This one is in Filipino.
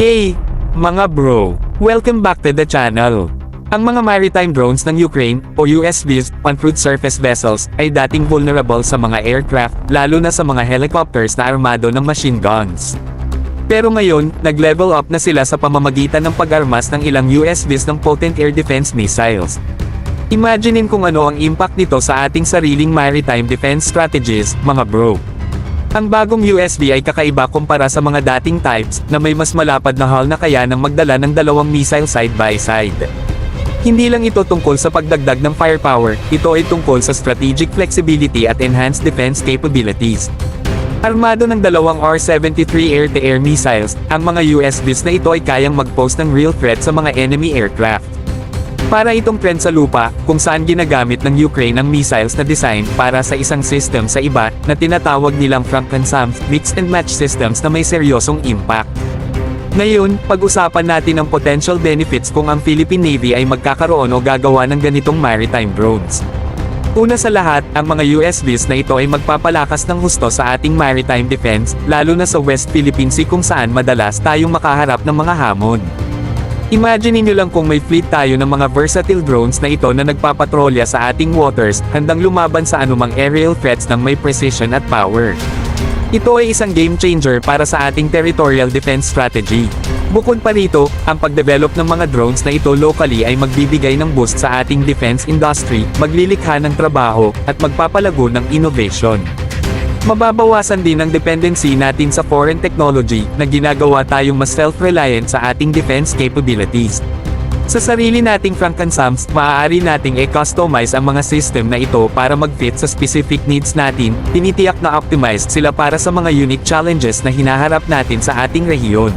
Hey, mga bro! Welcome back to the channel. Ang mga maritime drones ng Ukraine, o USVs, uncrewed surface vessels, ay dating vulnerable sa mga aircraft, lalo na sa mga helicopters na armado ng machine guns. Pero ngayon, nag-level up na sila sa pamamagitan ng pag-armas ng ilang USVs ng potent air defense missiles. Imaginein kung ano ang impact nito sa ating sariling maritime defense strategies, mga bro. Ang bagong USV ay kakaiba kumpara sa mga dating types, na may mas malapad na hull na kayanang magdala ng dalawang missile side by side. Hindi lang ito tungkol sa pagdagdag ng firepower, ito ay tungkol sa strategic flexibility at enhanced defense capabilities. Armado ng dalawang R-73 air-to-air missiles, ang mga USVs na ito ay kayang mag-pose ng real threat sa mga enemy aircraft. Para itong trend sa lupa, kung saan ginagamit ng Ukraine ang missiles na design para sa isang system sa iba, na tinatawag nilang Frankenstein mix and match systems na may seryosong impact. Ngayon, pag-usapan natin ang potential benefits kung ang Philippine Navy ay magkakaroon o gagawa ng ganitong maritime drones. Una sa lahat, ang mga USVs na ito ay magpapalakas ng husto sa ating maritime defense, lalo na sa West Philippine Sea kung saan madalas tayong makaharap ng mga hamon. Imagine niyo lang kung may fleet tayo ng mga versatile drones na ito na nagpapatrolya sa ating waters, handang lumaban sa anumang aerial threats ng may precision at power. Ito ay isang game changer para sa ating territorial defense strategy. Bukod pa rito, ang pagdevelop ng mga drones na ito locally ay magbibigay ng boost sa ating defense industry, maglilikha ng trabaho, at magpapalago ng innovation. Mababawasan din ang dependency natin sa foreign technology, na ginagawa tayong mas self-reliant sa ating defense capabilities. Sa sarili nating Frankensteins, maaari nating i-customize ang mga system na ito para mag-fit sa specific needs natin, tinitiyak na optimized sila para sa mga unique challenges na hinaharap natin sa ating rehiyon.